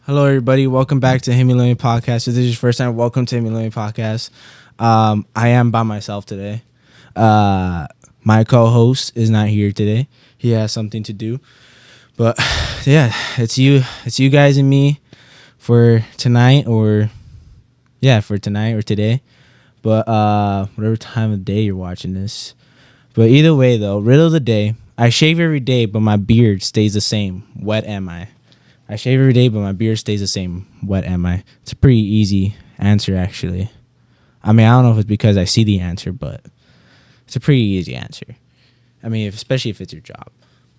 Hello, everybody. Welcome back to Him Millennium Podcast. If this is your first time, welcome to Him Millennium Podcast. I am by myself today. My co-host is not here today. He has something to do. But yeah, it's you guys and me for tonight or today. But whatever time of day you're watching this. But either way, though, riddle of the day. I shave every day, but my beard stays the same. What am I? I shave every day, but my beard stays the same. What am I? It's a pretty easy answer, actually. I mean, I don't know if it's because I see the answer, but it's a pretty easy answer. I mean, especially if it's your job.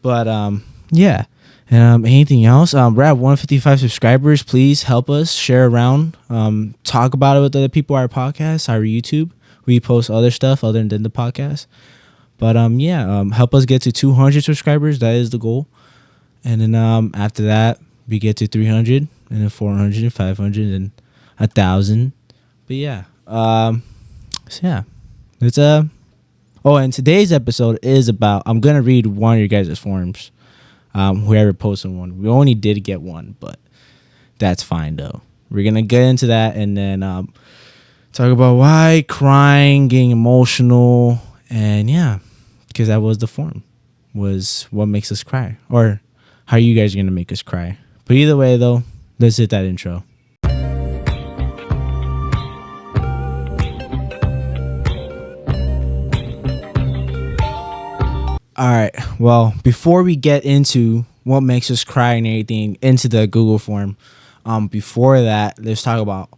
But, yeah. Anything else? We're at 155 subscribers. Please help us share around. Talk about it with other people, our podcast, our YouTube. We post other stuff other than the podcast. But, help us get to 200 subscribers. That is the goal. And then after that, we get to 300 and then 400 and 500 and 1,000. But yeah. It's and today's episode is about, I'm going to read one of your guys' forums. Whoever posted one. We only did get one, but that's fine though. We're going to get into that and then talk about why crying, getting emotional, and yeah, because that was the form. Was what makes us cry, or how you guys are going to make us cry. But either way, though, let's hit that intro. All right. Well, before we get into what makes us cry and everything into the Google form, before that, let's talk about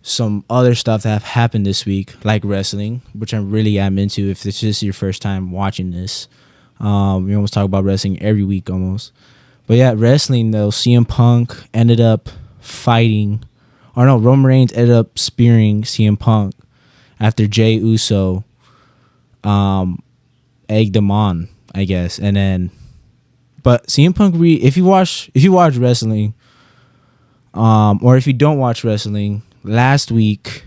some other stuff that have happened this week, like wrestling, which I really am into. If this is your first time watching this, we almost talk about wrestling every week almost. But yeah, wrestling though, CM Punk ended up fighting, or no, Roman Reigns ended up spearing CM Punk after Jey Uso egged him on, I guess. And then, but CM Punk, if you watch wrestling, or if you don't watch wrestling, last week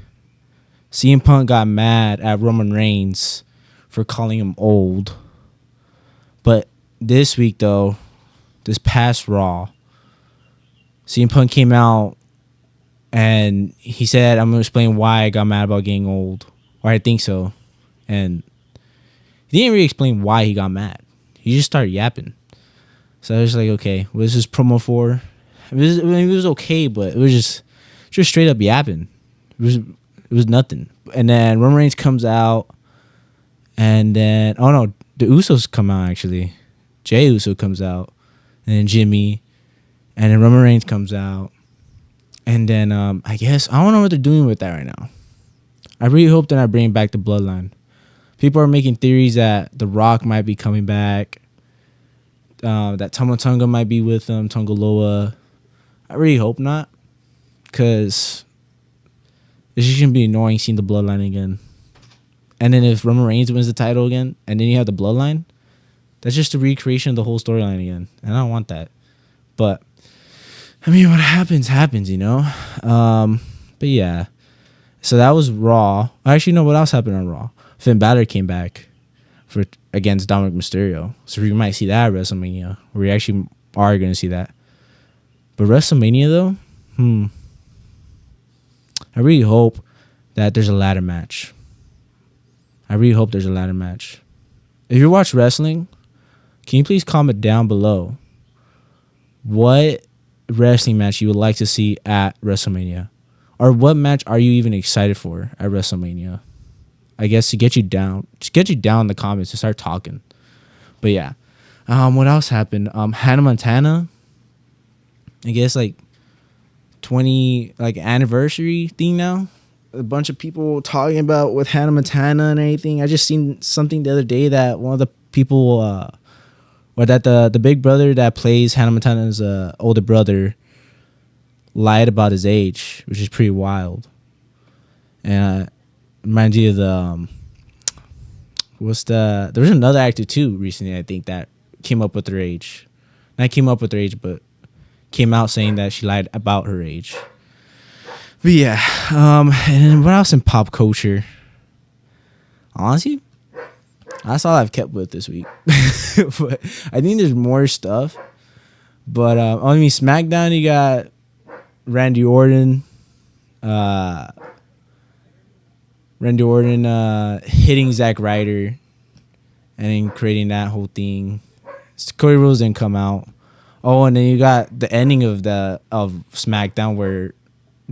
CM Punk got mad at Roman Reigns for calling him old. But this week though, this past Raw, CM Punk came out and he said, I'm going to explain why I got mad about getting old. Or I think so. And he didn't really explain why he got mad. He just started yapping. So I was like, okay, what is this promo for? It was okay, but it was just straight up yapping. It was nothing. And then Roman Reigns comes out. And then, oh no, the Usos come out actually. Jey Uso comes out. And then Jimmy, and then Roman Reigns comes out, and then I guess I don't know what they're doing with that right now. I really hope they're not bringing back the Bloodline. People are making theories that The Rock might be coming back, that Tama Tonga might be with them, Tonga Loa. I really hope not, because it's just gonna be annoying seeing the Bloodline again. And then if Roman Reigns wins the title again, and then you have the Bloodline. That's just a recreation of the whole storyline again. And I don't want that. But, I mean, what happens, you know? But yeah. So that was Raw. Actually, no, what else happened on Raw? Finn Balor came back against Dominic Mysterio. So we might see that at WrestleMania. We actually are going to see that. But WrestleMania, though? I really hope that there's a ladder match. If you watch wrestling, can you please comment down below what wrestling match you would like to see at WrestleMania? Or what match are you even excited for at WrestleMania? I guess to get you down. Just get you down in the comments to start talking. But yeah. What else happened? Hannah Montana. I guess like 20 like anniversary thing now. A bunch of people talking about with Hannah Montana and everything. I just seen something the other day that one of the people or that the big brother that plays Hannah Montana's older brother lied about his age, which is pretty wild. And reminds you of the there was another actor too recently, I think, that came up with her age. Not came up with her age, but came out saying that she lied about her age. But yeah, and what else in pop culture? Honestly, that's all I've kept with this week. But I think there's more stuff. But I mean, SmackDown, you got Randy Orton, uh, hitting Zack Ryder and then creating that whole thing. Cody Rhodes didn't come out. Oh, and then you got the ending of SmackDown where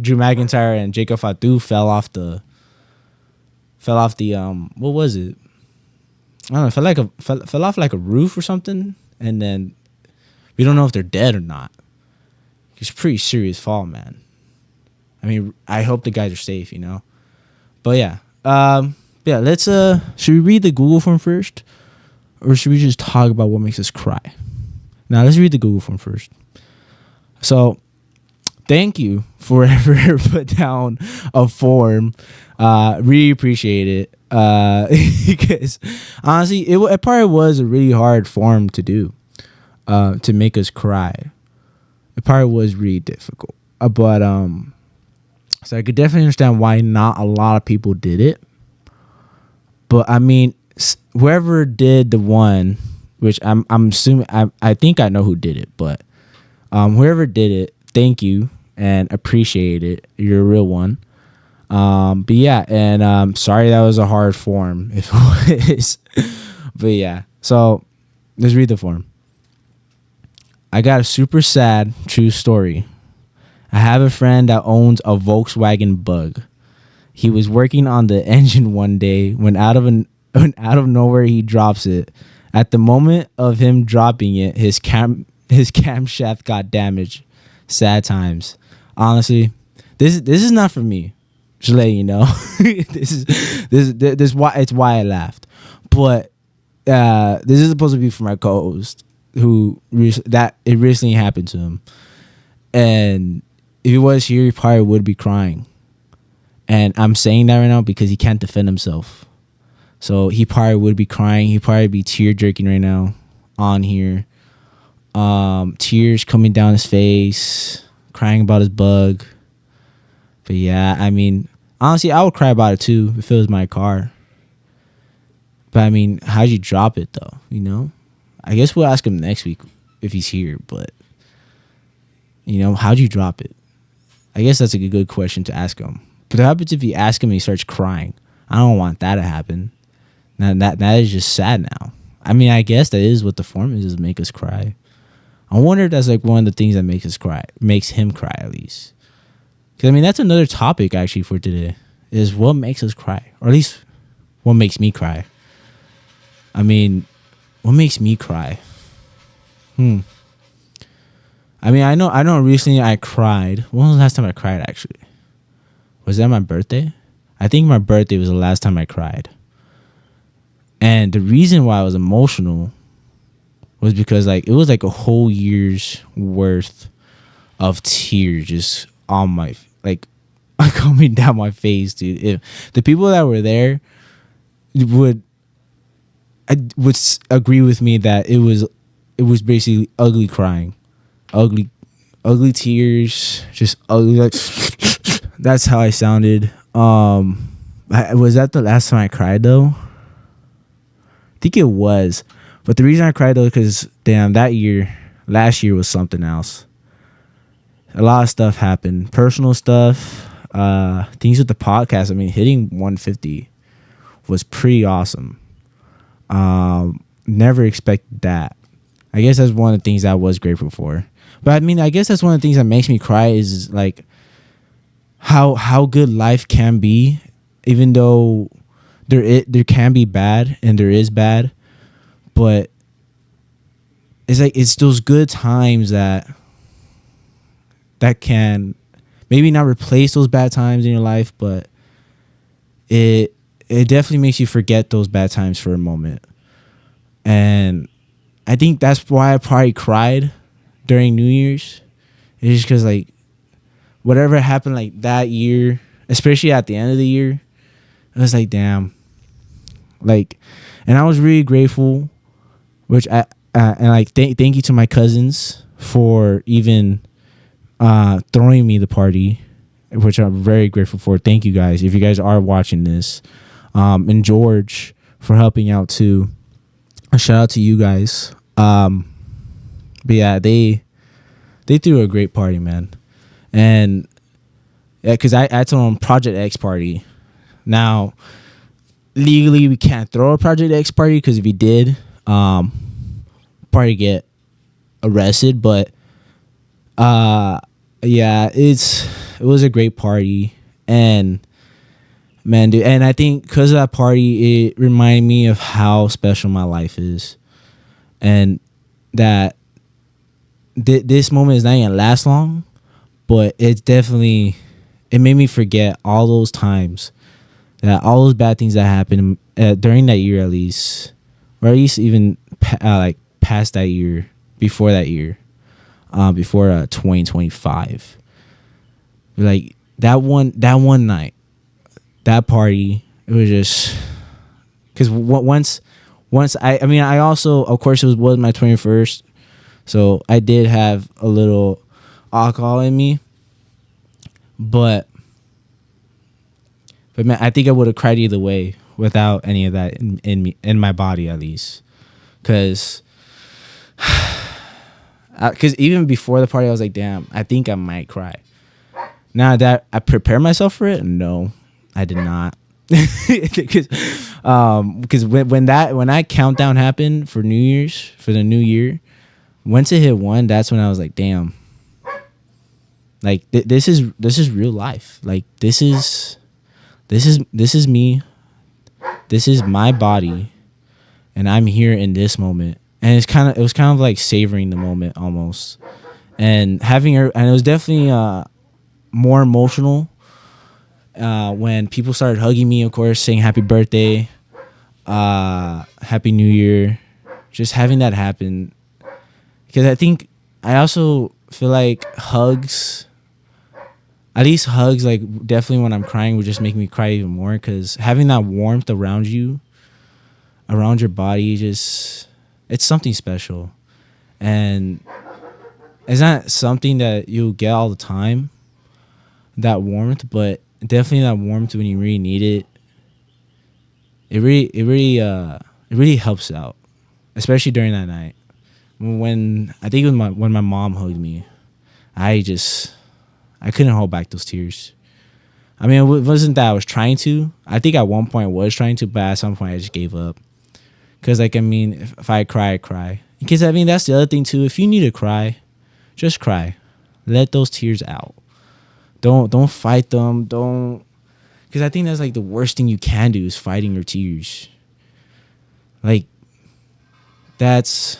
Drew McIntyre and Jacob Fatu fell off the what was it? I don't know. Fell off like a roof or something, and then we don't know if they're dead or not. It's a pretty serious fall, man. I mean, I hope the guys are safe, you know. But yeah, let's should we read the Google form first, or should we just talk about what makes us cry? Now let's read the Google form first. So, thank you for whoever put down a form. Really appreciate it. Because honestly, it probably was a really hard form to do, to make us cry. It probably was really difficult. But so I could definitely understand why not a lot of people did it. But I mean, whoever did the one, which I'm assuming, I think I know who did it, but whoever did it, thank you and appreciate it. You're a real one. But yeah, and sorry that was a hard form if it was. But yeah, so let's read the form. I got a super sad true story. I have a friend that owns a Volkswagen Bug. He was working on the engine one day when out of nowhere he drops it. At the moment of him dropping it, his camshaft got damaged. Sad times. Honestly, this is not for me. Just letting you know. This why it's why I laughed. But this is supposed to be for my co-host who that it recently happened to him. And if he was here, he probably would be crying. And I'm saying that right now because he can't defend himself. So he probably would be crying. He'd probably be tear jerking right now on here. Tears coming down his face, crying about his bug. But yeah, I mean, honestly, I would cry about it too if it was my car. But I mean, how'd you drop it though? You know? I guess we'll ask him next week if he's here, but you know, how'd you drop it? I guess that's a good question to ask him. But what happens if you ask him and he starts crying? I don't want that to happen. Now that is just sad now. I mean, I guess that is what the form is make us cry. I wonder if that's like one of the things that makes him cry at least. Because I mean, that's another topic actually for today, is what makes us cry, or at least what makes me cry. I mean, what makes me cry? I mean, I know. Recently, I cried. When was the last time I cried? Actually, was that my birthday? I think my birthday was the last time I cried. And the reason why I was emotional was because like it was like a whole year's worth of tears just on my coming down my face, dude. If the people that were there would agree with me that it was basically ugly crying. Ugly tears, just ugly. Like, that's how I sounded. Was that the last time I cried though? I think it was, but the reason I cried though, because damn, last year was something else. A lot of stuff happened, personal stuff, things with the podcast. I mean, hitting 150 was pretty awesome. Never expected that. I guess that's one of the things I was grateful for. But I mean, I guess that's one of the things that makes me cry is like how good life can be, even though there can be bad and there is bad, but it's those good times that can maybe not replace those bad times in your life, but it definitely makes you forget those bad times for a moment. And I think that's why I probably cried during New Year's. It's just because like whatever happened like that year, especially at the end of the year, it was like damn. Like, and I was really grateful, which I and like thank you to my cousins for even throwing me the party, which I'm very grateful for. Thank you guys if you guys are watching this, and George for helping out too. A shout out to you guys. But yeah, they threw a great party, man. And yeah, because I told him Project X party. Now, legally, we can't throw a Project X party because if we did, probably get arrested. But yeah, it was a great party, and man, dude, and I think because of that party, it reminded me of how special my life is, and that this moment is not gonna last long, but it's definitely it made me forget all those times that all those bad things that happened during that year, at least, or at least even like past that year, before that year, before 2025. Like that one night, that party, it was just because once I mean I also, of course, was my 21st, so I did have a little alcohol in me, but man, I think I would have cried either way without any of that in me, in my body, at least, because even before the party I was like, damn, I think I might cry. Now that I prepared myself for it, no, I did not. Because when that countdown happened for New Year's, for the new year, once it hit one, that's when I was like, damn, like this is real life. Like this is me. This is my body, and I'm here in this moment. And it was kind of like savoring the moment almost, and having her, and it was definitely more emotional when people started hugging me, of course, saying happy birthday, happy new year, just having that happen. Because I also feel like hugs, at least hugs, like definitely when I'm crying, would just make me cry even more. Because having that warmth around you, around your body, just, it's something special. And it's not something that you'll get all the time, that warmth, but definitely that warmth when you really need it. It really helps out, especially during that night. When I think when my mom hugged me, I couldn't hold back those tears. I mean, it wasn't that I was trying to. I think at one point I was trying to, but at some point I just gave up. Cause like, I mean, if I cry, I cry. Because I mean, that's the other thing too. If you need to cry, just cry. Let those tears out. Don't fight them. Don't, because I think that's like the worst thing you can do is fighting your tears. Like that's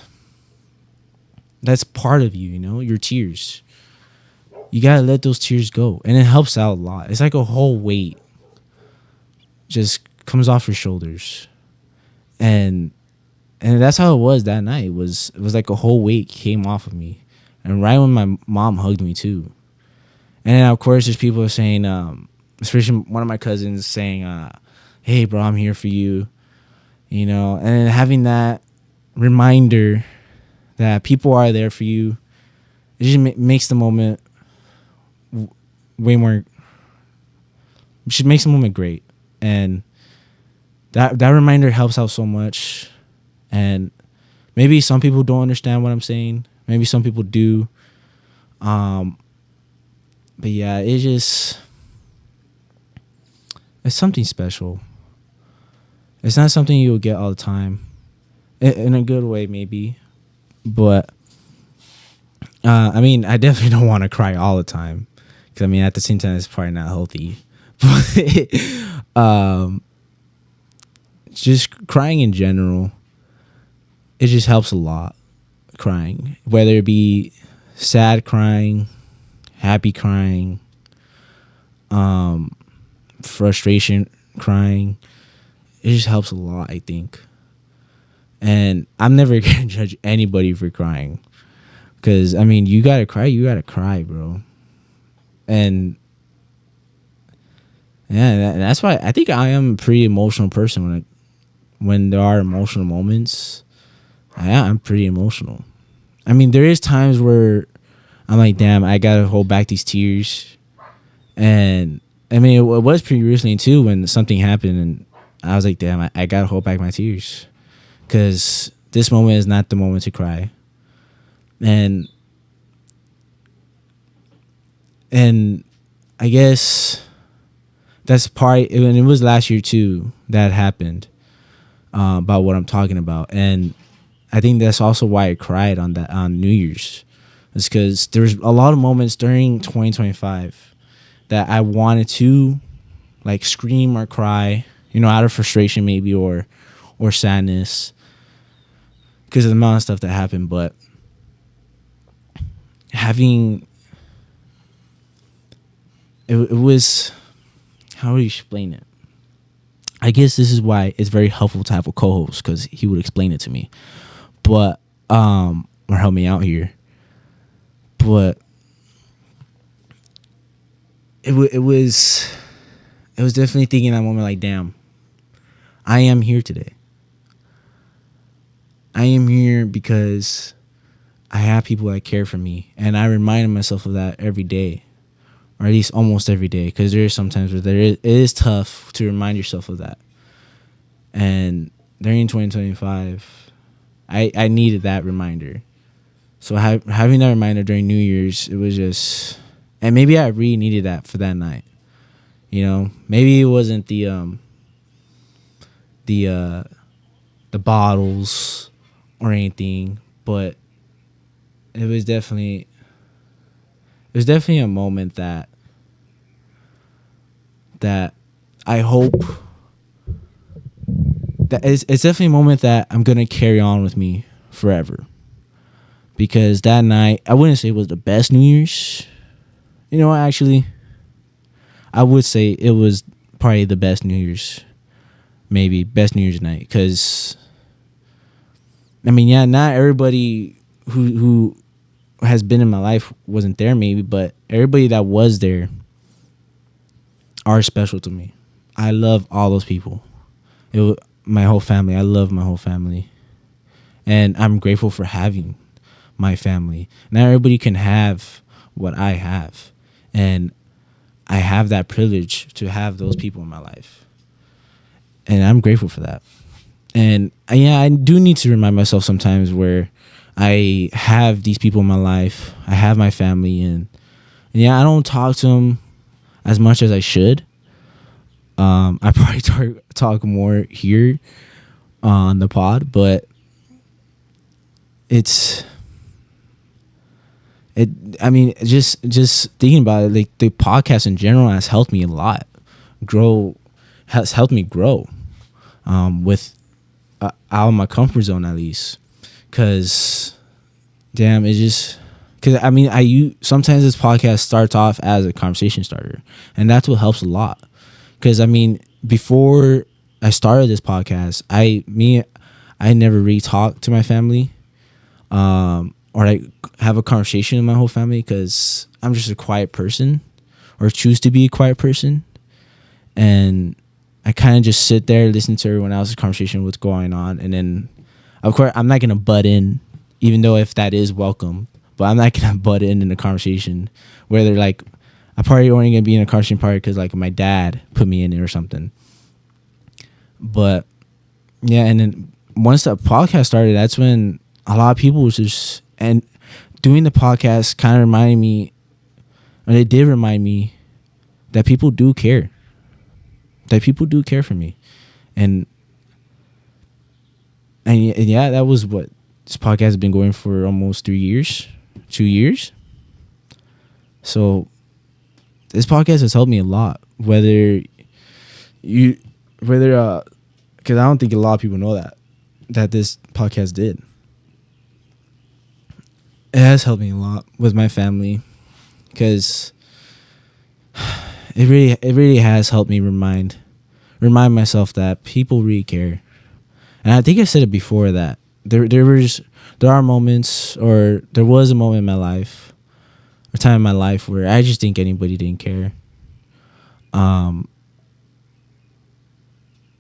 part of you, you know, your tears. You gotta let those tears go, and it helps out a lot. It's like a whole weight just comes off your shoulders, and that's how it was that night. It was like a whole weight came off of me, and right when my mom hugged me too. And then of course there's people saying, especially one of my cousins saying, "Hey, bro, I'm here for you," you know, and then having that reminder that people are there for you, it just makes the moment way more. It makes the moment great, and that reminder helps out so much. And maybe some people don't understand what I'm saying. Maybe some people do. But yeah, it's something special. It's not something you'll get all the time, in a good way maybe, but I mean, I definitely don't want to cry all the time, because I mean, at the same time, it's probably not healthy. But just crying in general, it just helps a lot. Crying, whether it be sad crying, happy crying, frustration crying, it just helps a lot, I think. And I'm never gonna judge anybody for crying, because I mean, you gotta cry, bro. And yeah, that's why I think I am a pretty emotional person. When there are emotional moments, I'm pretty emotional. I mean, there is times where I'm like, damn, I gotta hold back these tears. And I mean, it was pretty recently too when something happened, and I was like, damn, I gotta hold back my tears, because this moment is not the moment to cry. And And I guess that's part, and it was last year too that happened, about what I'm talking about. And I think that's also why I cried on New Year's. It's because there's a lot of moments during 2025 that I wanted to like scream or cry, out of frustration maybe, or sadness because of the amount of stuff that happened. But having it was, how would you explain it? I guess this is why it's very helpful to have a co-host, because he would explain it to me, but or help me out here. But it was definitely thinking that moment like, damn, I am here today. I am here because I have people that care for me, and I remind myself of that every day, or at least almost every day, because there is sometimes where it is tough to remind yourself of that. And during 2025, I needed that reminder. So having that reminder during New Year's, it was just, and maybe I really needed that for that night. Maybe it wasn't the bottles or anything, but it was definitely a moment that I hope that it's definitely a moment that I'm gonna carry on with me forever. Because that night, I wouldn't say it was the best New Year's. Actually, I would say it was probably the best New Year's, maybe best New Year's night. Because, not everybody who has been in my life wasn't there, maybe, but everybody that was there are special to me. I love all those people. My whole family. I love my whole family, and I'm grateful for having my family. Not everybody can have what I have, and I have that privilege to have those people in my life, and I'm grateful for that. And I do need to remind myself sometimes where I have these people in my life, I have my family, and I don't talk to them as much as I should. I probably talk more here on the pod, but just thinking about it, like the podcast in general has helped me a lot has helped me grow, with out of my comfort zone, at least. Because damn, sometimes this podcast starts off as a conversation starter, and that's what helps a lot. Because before I started this podcast, I never really talked to my family, or like have a conversation with my whole family, because I'm just a quiet person, or choose to be a quiet person, and I kind of just sit there, listen to everyone else's conversation, what's going on, and then, of course, I'm not gonna butt in, even though if that is welcome, but I'm not gonna butt in the conversation where they're like, I'm probably only gonna be in a conversation part because like my dad put me in it or something. But yeah, and then once the podcast started, that's when a lot of people was just, and doing the podcast kind of reminded me, or they did remind me, that people do care. That people do care for me. And yeah, that was what this podcast has been going for almost 2 years. So this podcast has helped me a lot. Because I don't think a lot of people know that this podcast did. It has helped me a lot with my family, because it really has helped me remind myself that people really care. And I think I said it before, that there are moments, or there was a moment in my life, or time in my life, where I just think anybody didn't care. And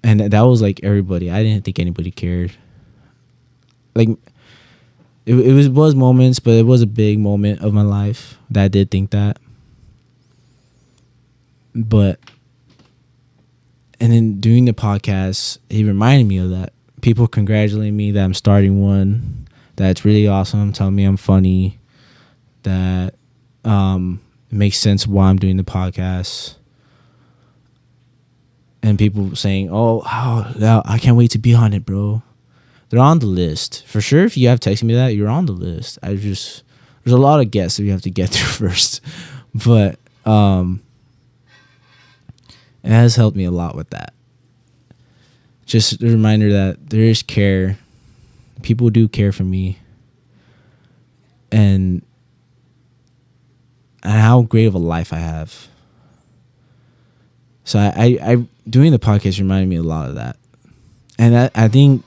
that was like everybody. I didn't think anybody cared. Like it was moments, but it was a big moment of my life that I did think that. But and then doing the podcast, it reminded me of that. People congratulating me that I'm starting one. That's really awesome. Telling me I'm funny. That It makes sense why I'm doing the podcast. And people saying, "Oh, I can't wait to be on it, bro." They're on the list for sure. If you have texted me that, you're on the list. There's a lot of guests that you have to get through first, but it has helped me a lot with that. Just a reminder that there is care. People do care for me, and how great of a life I have. So I doing the podcast reminded me a lot of that. And I think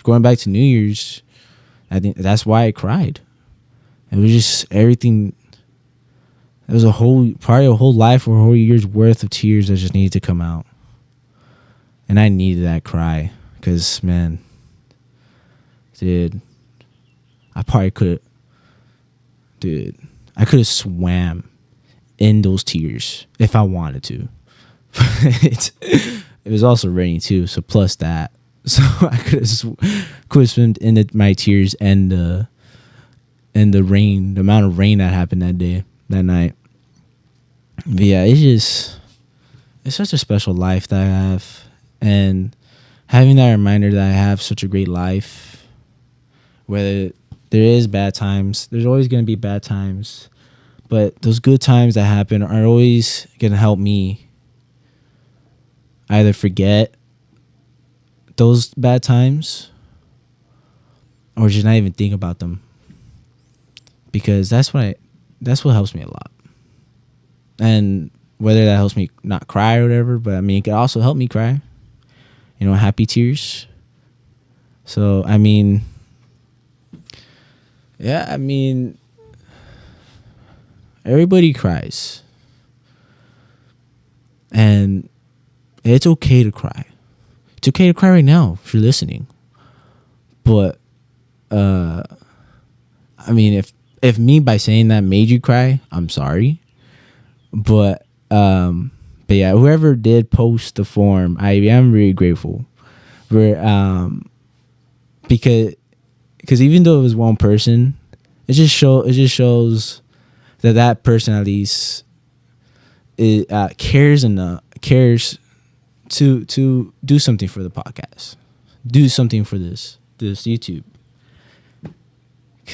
going back to New Year's, I think that's why I cried. It was just everything. It was probably a whole life or a whole year's worth of tears that just needed to come out. And I needed that cry because, man, dude, I could have swam in those tears if I wanted to. It was also raining too, so plus that, so I could have swum in my tears and the rain, the amount of rain that happened that night. But yeah, it's such a special life that I have, and having that reminder that I have such a great life. Whether there is bad times, there's always going to be bad times, but those good times that happen are always going to help me either forget those bad times or just not even think about them, because that's what helps me a lot. And whether that helps me not cry or whatever, but I mean, it could also help me cry, happy tears. So I mean, yeah, I mean, everybody cries, and it's okay to cry. It's okay to cry right now if you're listening. But I mean, if me by saying that made you cry, I'm sorry. But yeah, whoever did post the form, I am really grateful. Because even though it was one person, it just shows that person at least cares to do something for the podcast, do something for this YouTube.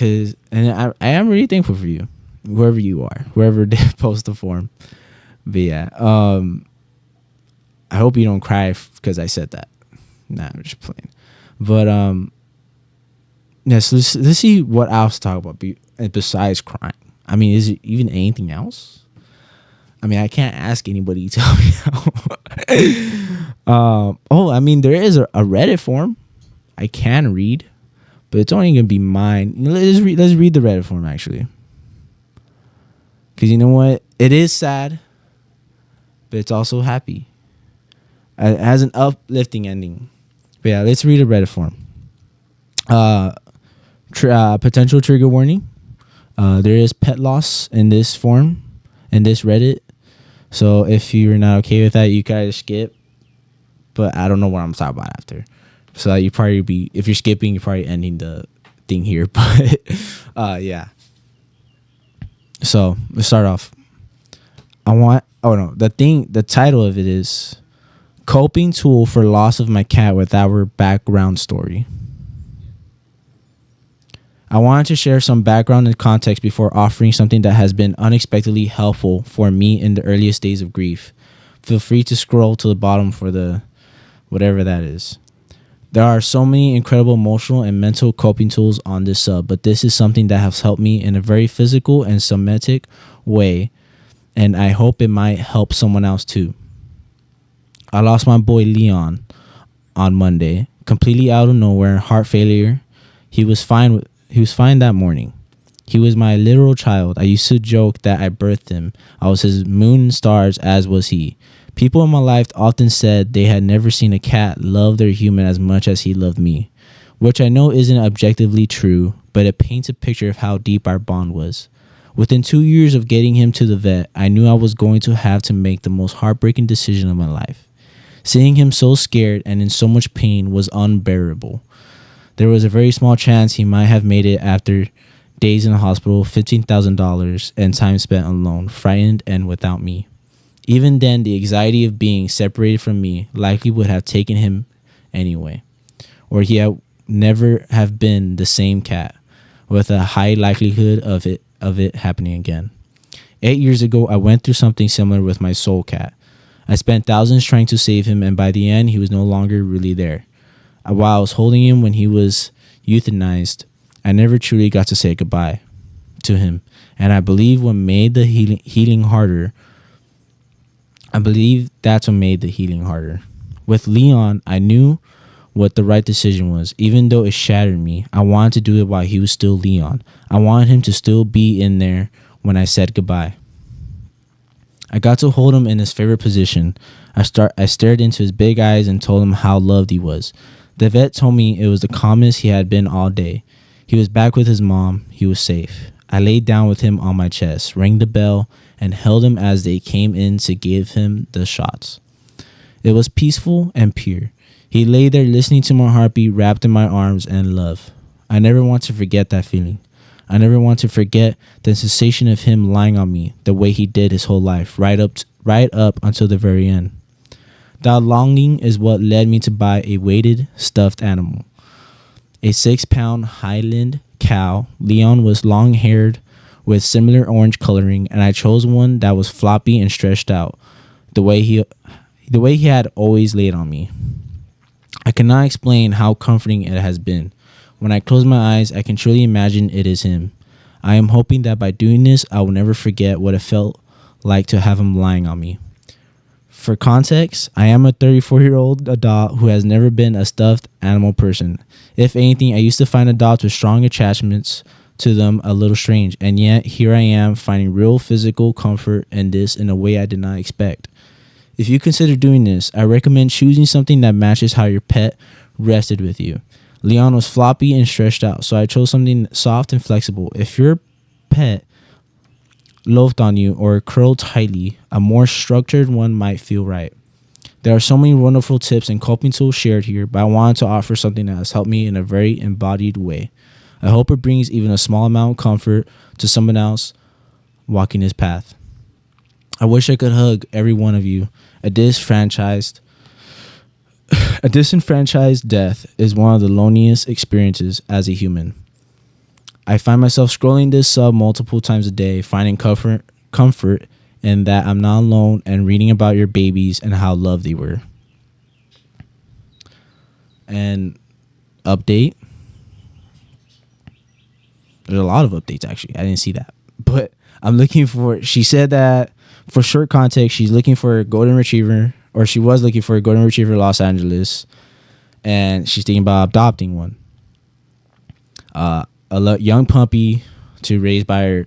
And I am really thankful for you, whoever you are, whoever did post the form. But yeah, I hope you don't cry because I said that. Nah, I'm just playing. But yeah, so let's see what else to talk about besides crying. I mean, is it even anything else? I mean, I can't ask anybody to tell me how. I mean, there is a Reddit form I can read, but it's only gonna be mine. Let's read the Reddit form actually, because you know what? It is sad, but it's also happy. It has an uplifting ending. But yeah, let's read a Reddit form. Potential trigger warning. There is pet loss in this form, in this Reddit. So if you're not okay with that, you guys skip. But I don't know what I'm talking about after. So you probably if you're skipping, you're probably ending the thing here. But yeah. So let's start off. The title of it is Coping Tool for Loss of My Cat with Our Background Story. I wanted to share some background and context before offering something that has been unexpectedly helpful for me in the earliest days of grief. Feel free to scroll to the bottom for the whatever that is. There are so many incredible emotional and mental coping tools on this sub, but this is something that has helped me in a very physical and somatic way, and I hope it might help someone else too. I lost my boy Leon on Monday, completely out of nowhere, heart failure. He was fine that morning. He was my literal child. I used to joke that I birthed him. I was his moon and stars, as was he. People in my life often said they had never seen a cat love their human as much as he loved me, which I know isn't objectively true, but it paints a picture of how deep our bond was. Within 2 years of getting him to the vet, I knew I was going to have to make the most heartbreaking decision of my life. Seeing him so scared and in so much pain was unbearable. There was a very small chance he might have made it after days in the hospital, $15,000, and time spent alone, frightened and without me. Even then, the anxiety of being separated from me likely would have taken him anyway, or he had never have been the same cat, with a high likelihood of it happening again. 8 years ago, I went through something similar with my soul cat. I spent thousands trying to save him, and by the end, he was no longer really there. While I was holding him when he was euthanized, I never truly got to say goodbye to him. And I believe what made the healing harder. I believe that's what made the healing harder. With Leon, I knew what the right decision was. Even though it shattered me, I wanted to do it while he was still Leon. I wanted him to still be in there when I said goodbye. I got to hold him in his favorite position. I stared into his big eyes and told him how loved he was. The vet told me it was the calmest he had been all day. He was back with his mom. He was safe. I laid down with him on my chest, rang the bell, and held him as they came in to give him the shots. It was peaceful and pure. He lay there listening to my heartbeat, wrapped in my arms and love. I never want to forget that feeling. I never want to forget the sensation of him lying on me the way he did his whole life, right up until the very end. That longing is what led me to buy a weighted stuffed animal. A 6-pound Highland cow. Leon was long-haired with similar orange coloring, and I chose one that was floppy and stretched out, the way he had always laid on me. I cannot explain how comforting it has been. When I close my eyes, I can truly imagine it is him. I am hoping that by doing this, I will never forget what it felt like to have him lying on me. For context, I am a 34-year-old adult who has never been a stuffed animal person. If anything, I used to find adults with strong attachments to them a little strange, and yet here I am finding real physical comfort in this in a way I did not expect. If you consider doing this, I recommend choosing something that matches how your pet rested with you. Leon was floppy and stretched out, so I chose something soft and flexible. If your pet loafed on you or curled tightly, a more structured one might feel right. There are so many wonderful tips and coping tools shared here, but I wanted to offer something that has helped me in a very embodied way. I hope it brings even a small amount of comfort to someone else walking his path. I wish I could hug every one of you. A disenfranchised death is one of the loneliest experiences as a human. I find myself scrolling this sub multiple times a day, finding comfort in that I'm not alone and reading about your babies and how loved they were. And update. There's a lot of updates, actually. I didn't see that. But I'm looking for, she said that for short context, she's looking for a golden retriever, or she was looking for a golden retriever in Los Angeles, and she's thinking about adopting one. A young puppy to raise by her,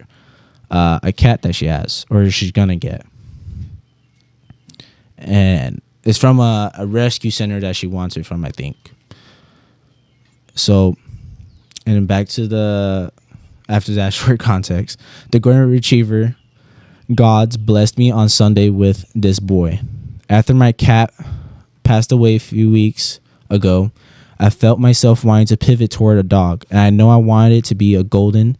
a cat that she has, or she's gonna get. And it's from a rescue center that she wants it from, I think. So, and then back to after that short context, the golden retriever gods blessed me on Sunday with this boy. After my cat passed away a few weeks ago, I felt myself wanting to pivot toward a dog, and I know I wanted it to be a golden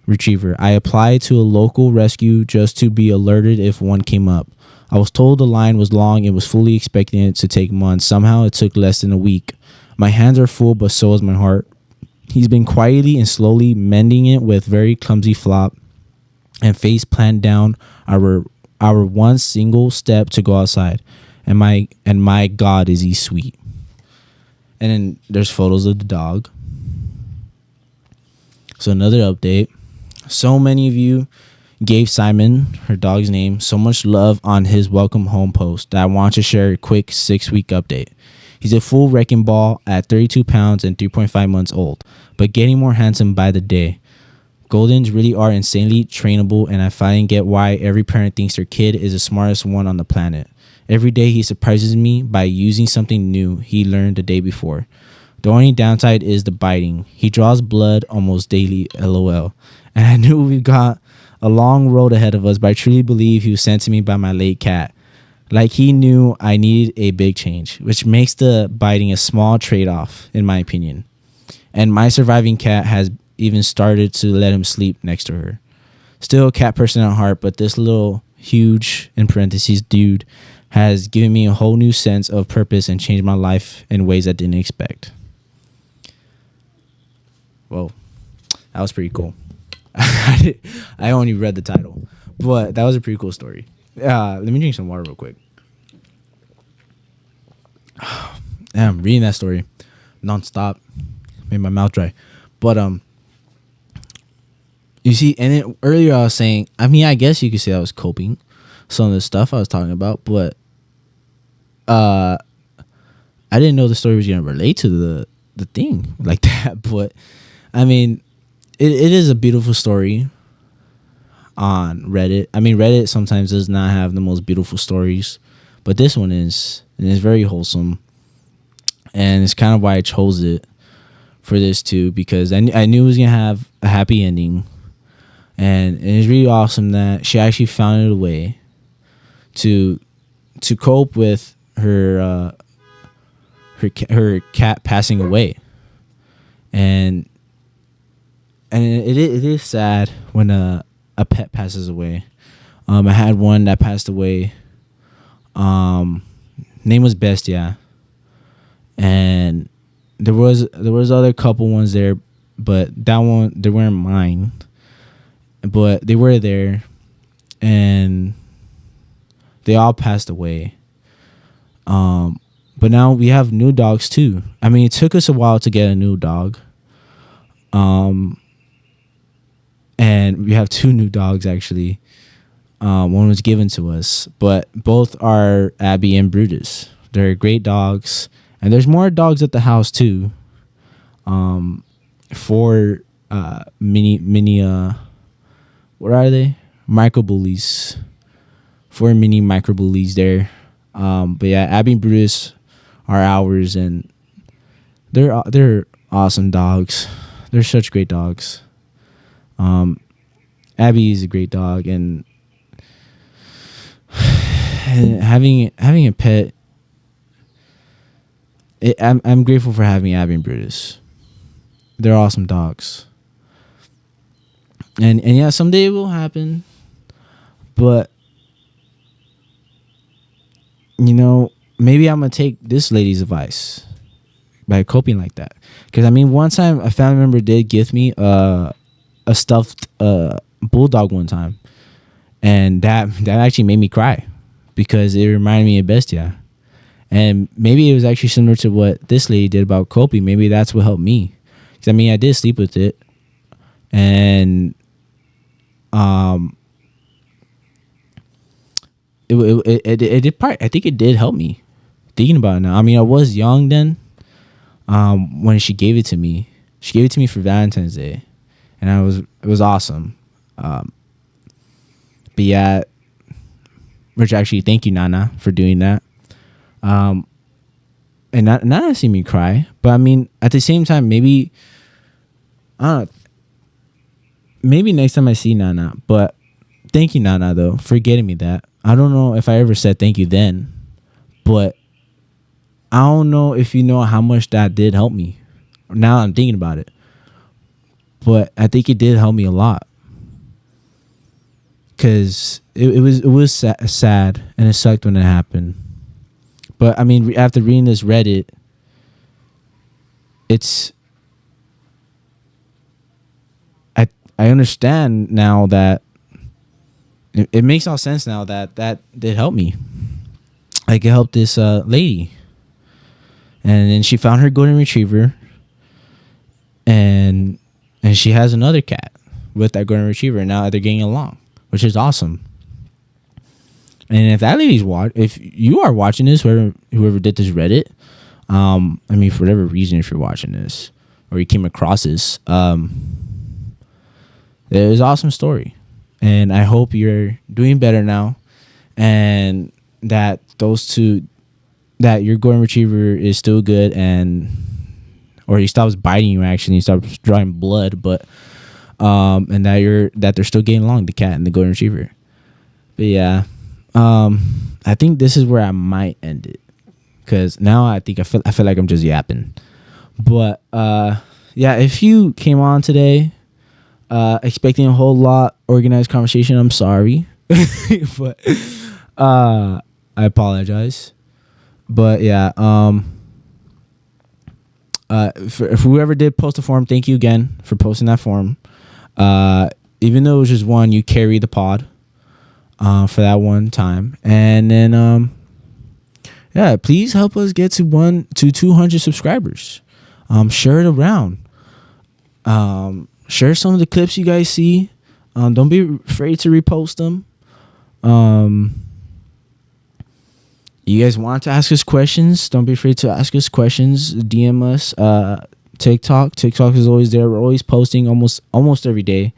retriever. I applied to a local rescue just to be alerted if one came up. I was told the line was long and was fully expecting it to take months. Somehow it took less than a week. My hands are full, but so is my heart. He's been quietly and slowly mending it with very clumsy flop and face planted down our one single step to go outside. And my God, is he sweet. And then there's photos of the dog. So another update. So many of you gave Simon, her dog's name, so much love on his welcome home post that I want to share a quick 6-week update. He's a full wrecking ball at 32 pounds and 3.5 months old, but getting more handsome by the day. Goldens really are insanely trainable, and I finally get why every parent thinks their kid is the smartest one on the planet. Every day he surprises me by using something new he learned the day before. The only downside is the biting. He draws blood almost daily, LOL. And I knew we got a long road ahead of us, but I truly believe he was sent to me by my late cat. Like he knew I needed a big change, which makes the biting a small trade-off, in my opinion. And my surviving cat has even started to let him sleep next to her. Still a cat person at heart, but this little huge, in parentheses, dude has given me a whole new sense of purpose and changed my life in ways I didn't expect. Whoa, that was pretty cool. I only read the title, but that was a pretty cool story. Let me drink some water real quick. Damn, reading that story nonstop made my mouth dry. But you see, and then earlier I was saying, I mean, I guess you could say I was coping some of the stuff I was talking about, but I didn't know the story was gonna relate to the thing like that. But I mean, it is a beautiful story on Reddit. I mean, Reddit sometimes does not have the most beautiful stories, but this one is, and it's very wholesome, and it's kind of why I chose it for this too, because I knew it was gonna have a happy ending, and it's really awesome that she actually found a way to cope with her cat passing away, and it is sad when a pet passes away. I had one that passed away. Name was Bestia, and there was other couple ones there, but that one, they weren't mine, but they were there, and they all passed away. But now we have new dogs too. I mean, it took us a while to get a new dog. And we have two new dogs actually. One was given to us, but both are Abby and Brutus. They're great dogs, and there's more dogs at the house too. Four mini what are they? Micro bullies. Four mini micro bullies there. But yeah, Abby and Brutus are ours, and they're awesome dogs. They're such great dogs. Abby is a great dog, and having a pet, I'm grateful for having Abby and Brutus. They're awesome dogs, and yeah, someday it will happen, but you know, maybe I'm gonna take this lady's advice by coping like that. Because I mean, one time a family member did gift me a stuffed bulldog one time, and that actually made me cry because it reminded me of Bestia. And maybe it was actually similar to what this lady did about coping. Maybe that's what helped me. Because I mean, I did sleep with it, and it did part. I think it did help me. Thinking about it now, I mean, I was young then. When she gave it to me, she gave it to me for Valentine's Day, and it was awesome. But yeah, which actually, thank you, Nana, for doing that. And not see me cry, but I mean, at the same time, maybe next time I see Nana. But thank you, Nana, though, for getting me that. I don't know if I ever said thank you then, but I don't know if you know how much that did help me. Now I'm thinking about it, but I think it did help me a lot, because it was sad, and it sucked when it happened. But I mean, after reading this Reddit, I understand now that it makes all sense now that did help me. Like, it helped this lady, and then she found her golden retriever, and she has another cat with that golden retriever. And now they're getting along, which is awesome. And if that lady's if you are watching this, whoever did this Reddit, I mean, for whatever reason, if you're watching this or you came across this, it was an awesome story, and I hope you're doing better now, and that that your golden retriever is still good, or he stops biting you, actually, he stops drawing blood, but and that they're still getting along, the cat and the golden retriever. But yeah, I think this is where I might end it, because now I feel like I'm just yapping. But yeah, if you came on today expecting a whole lot organized conversation, I'm sorry. But I apologize. But yeah, for whoever did post a form, thank you again for posting that form. Even though it was just one, you carry the pod for that one time. And then yeah, please help us get to 200 subscribers. Share it around. Share some of the clips you guys see. Don't be afraid to repost them. You guys want to ask us questions? Don't be afraid to ask us questions. DM us. TikTok is always there. We're always posting almost every day.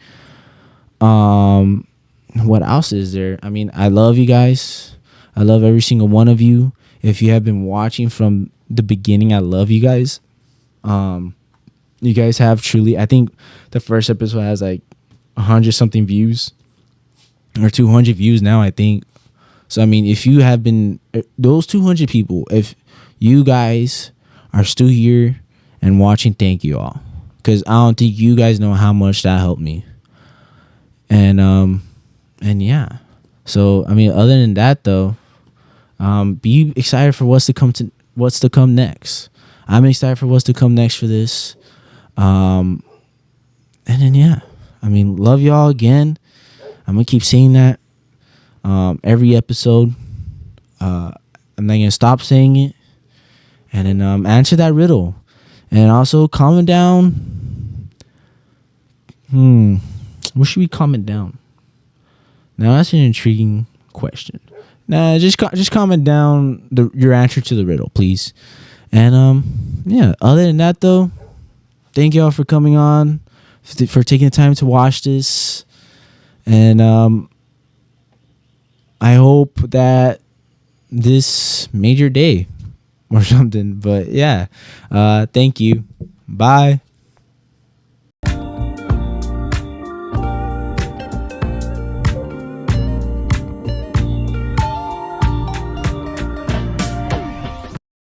What else is there? I mean, I love you guys. I love every single one of you. If you have been watching from the beginning, I love you guys. You guys have truly, I think the first episode has like 100 something views or 200 views now, I think. So I mean, if you have been, those 200 people, if you guys are still here and watching, thank you all, because I don't think you guys know how much that helped me. And yeah, so I mean, other than that though, be excited for what's to come next. I'm excited for what's to come next for this. And then yeah, I mean, love y'all again. I'm gonna keep saying that every episode. I'm not gonna stop saying it. And then answer that riddle, and also comment down. What should we comment down? Now that's an intriguing question. Nah, just comment down your answer to the riddle, please. And yeah, other than that though, thank y'all for coming on, for taking the time to watch this. And I hope that this made your day or something. But yeah, thank you. Bye.